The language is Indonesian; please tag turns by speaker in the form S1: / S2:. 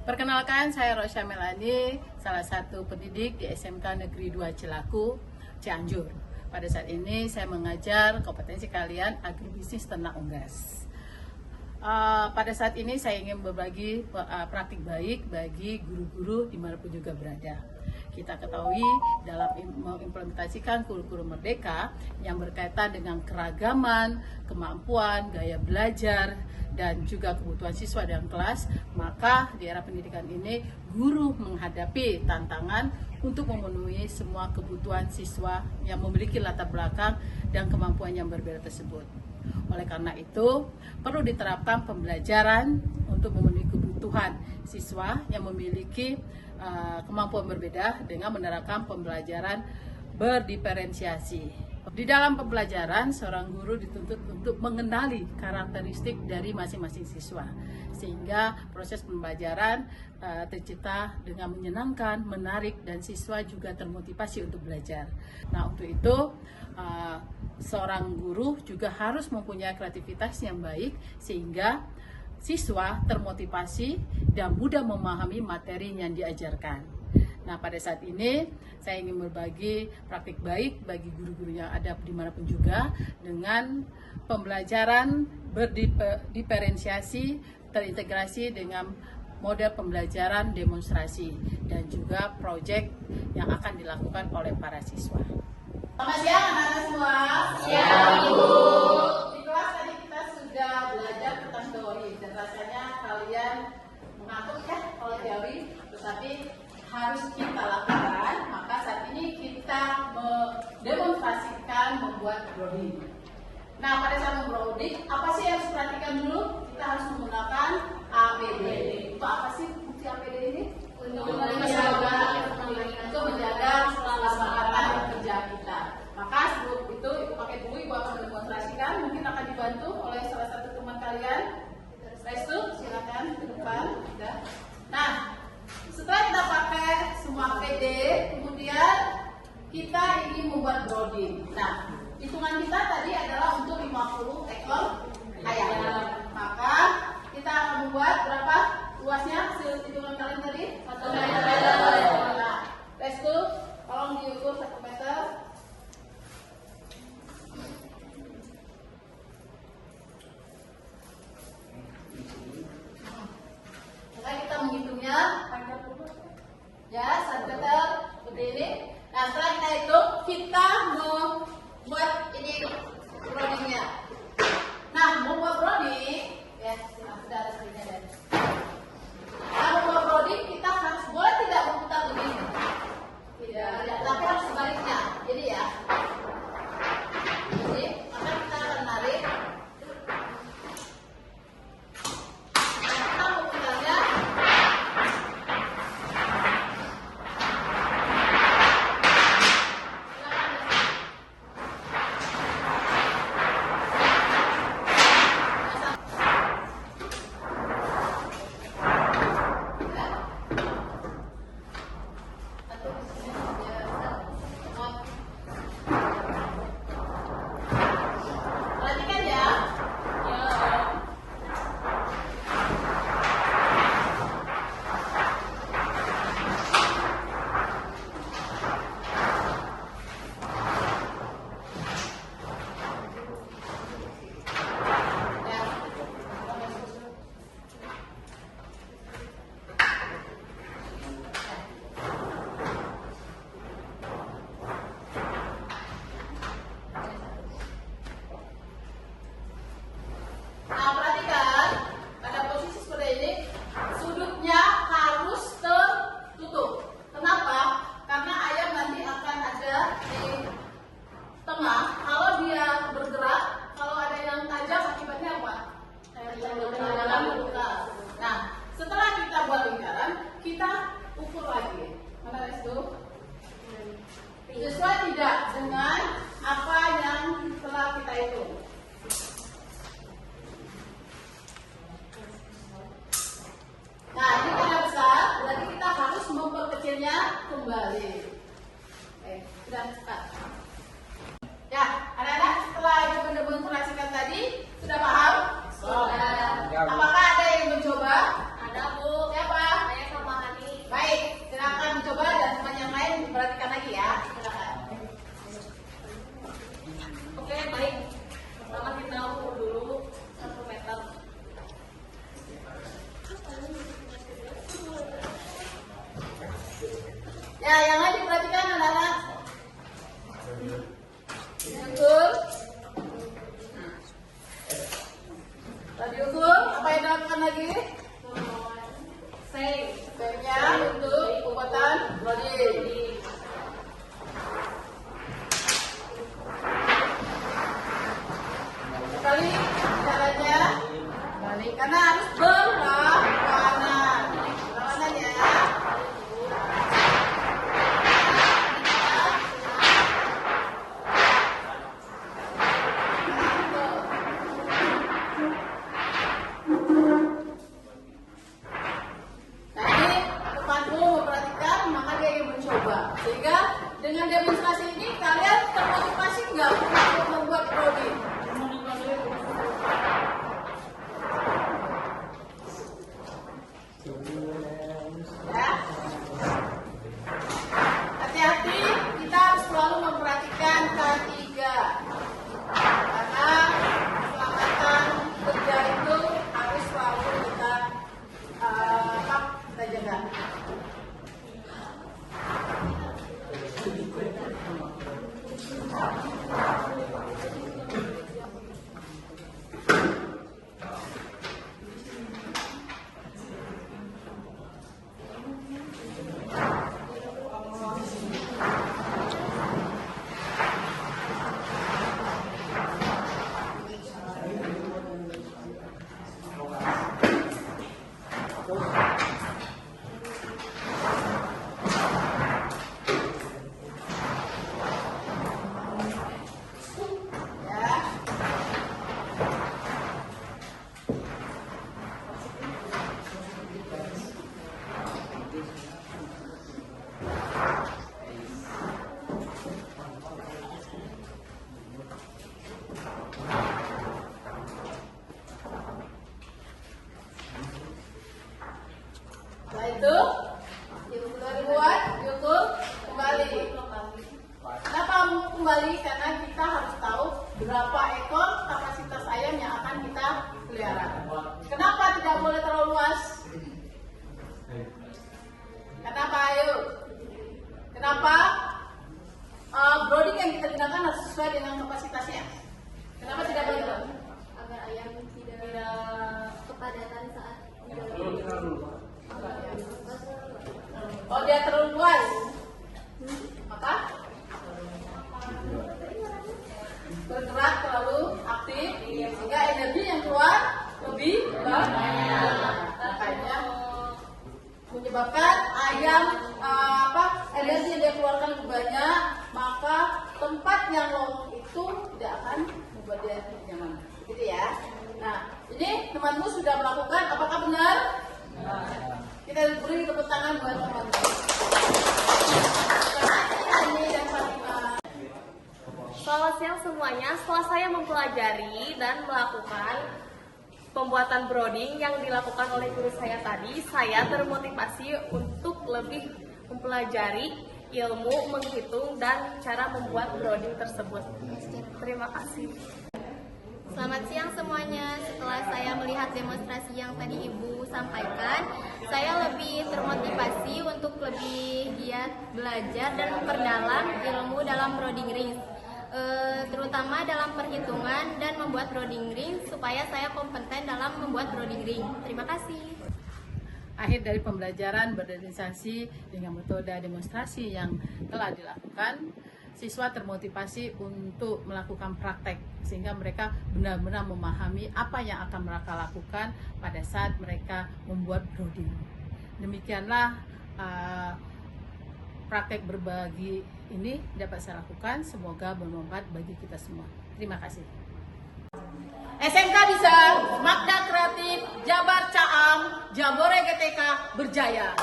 S1: Perkenalkan, saya Rosya Melani, salah satu pendidik di SMK Negeri 2 Cilaku, Cianjur. Pada saat ini saya mengajar kompetensi kalian agribisnis ternak unggas. Pada saat ini saya ingin berbagi praktik baik bagi guru-guru dimanapun juga berada. Kita ketahui dalam mengimplementasikan kurikulum merdeka yang berkaitan dengan keragaman, kemampuan, gaya belajar, dan juga kebutuhan siswa dalam kelas, maka di era pendidikan ini guru menghadapi tantangan untuk memenuhi semua kebutuhan siswa yang memiliki latar belakang dan kemampuan yang berbeda tersebut. Oleh karena itu, perlu diterapkan pembelajaran untuk memenuhi kebutuhan siswa yang memiliki kemampuan berbeda dengan menerapkan pembelajaran berdiferensiasi. Di dalam pembelajaran, seorang guru dituntut untuk mengenali karakteristik dari masing-masing siswa, sehingga proses pembelajaran tercipta dengan menyenangkan, menarik, dan siswa juga termotivasi untuk belajar. Nah, untuk itu, seorang guru juga harus mempunyai kreativitas yang baik, sehingga siswa termotivasi dan mudah memahami materi yang diajarkan. Nah, pada saat ini saya ingin berbagi praktik baik bagi guru-guru yang ada dimanapun juga dengan pembelajaran berdiferensiasi terintegrasi dengan model pembelajaran demonstrasi dan juga proyek yang akan dilakukan oleh para siswa. Selamat siang anak-anak semua. Siang, Ibu. Di kelas tadi kita sudah belajar tentang teori dan rasanya kalian mengantuk ya kalau teori, tetapi harus kita lakukan. Maka saat ini kita mendemonstrasikan membuat browding. Nah, pada saat membrowding, apa sih yang harus diperhatikan dulu? Kita harus menggunakan APD. Itu apa sih fungsi APD ini? Untuk menjaga keselamatan kerja kita. Maka sebelum itu, Ibu pakai buku, Ibu akan mendemonstrasikan. Mungkin akan dibantu oleh salah satu teman kalian. Restu, silakan ke depan. Nah, setelah kita pakai semua APD, kemudian kita ingin membuat browding. Nah, hitungan kita tadi adalah untuk 50 ekor ayam. Maka kita akan membuat berapa luasnya hitungan kalian tadi? 1 meter. Nah, Restu, tolong diukur 1 meter. Maka kita menghitungnya ya 1 meter seperti ini. Nah, setelah kita hitung, kita membuat ini browdingnya. Nah, membuat browding ya, sudah ada screennya dan. Nah, membuat browding kita harus boleh tidak memutar begini. Tidak, tapi harus sebaliknya. Jadi ya. Jadi, maka kita akan tarik. Ya, yang lain diperhatikan anak-anak. Diukur. Setelah diukur, apa yang dilakukan lagi? Save-nya untuk pembuatan broding. Sekali caranya balik karena harus berlawanan. Berlawanan ya. Sehingga dengan demonstrasi ini kalian termotivasi nggak untuk membuat broding? Ya. Hati-hati, kita harus selalu memperhatikan K3 karena keselamatan kerja itu harus selalu kita jaga. Setelah itu dibuat, diukur kembali. Kenapa kembali? Karena kita harus tahu berapa ekor kapasitas ayam yang akan kita pelihara. Kenapa tidak boleh terlalu luas? Kenapa? Ayo. Kenapa? Broding yang kita gunakan harus sesuai dengan kapasitasnya. Kenapa tidak boleh?
S2: Agar ayam tidak kepadatan saat
S1: Oh, dia terlalu luas, maka bergerak terlalu aktif sehingga energi yang keluar lebih banyak. Makanya menyebabkan ayam energi yang dia keluarkan lebih banyak, maka tempat yang lowong itu tidak akan membuat dia nyaman. Gitu ya. Nah, ini temanmu sudah melakukan, apakah benar? Kita beri tepuk tangan buat teman-teman.
S2: Selamat siang semuanya. Setelah saya mempelajari dan melakukan pembuatan broding yang dilakukan oleh guru saya tadi, saya termotivasi untuk lebih mempelajari ilmu menghitung dan cara membuat broding tersebut. Terima kasih.
S3: Selamat siang semuanya. Setelah saya melihat demonstrasi yang tadi Ibu sampaikan, saya lebih termotivasi untuk lebih giat belajar dan memperdalam ilmu dalam broding ring, terutama dalam perhitungan dan membuat broding ring supaya saya kompeten dalam membuat broding ring. Terima kasih.
S1: Akhir dari pembelajaran berorganisasi dengan metode demonstrasi yang telah dilakukan, siswa termotivasi untuk melakukan praktek sehingga mereka benar-benar memahami apa yang akan mereka lakukan pada saat mereka membuat broding. Demikianlah praktek berbagi ini dapat saya lakukan, semoga bermanfaat bagi kita semua. Terima kasih. SMK bisa, Magda Kreatif, Jabar Caam, Jambore GTK berjaya.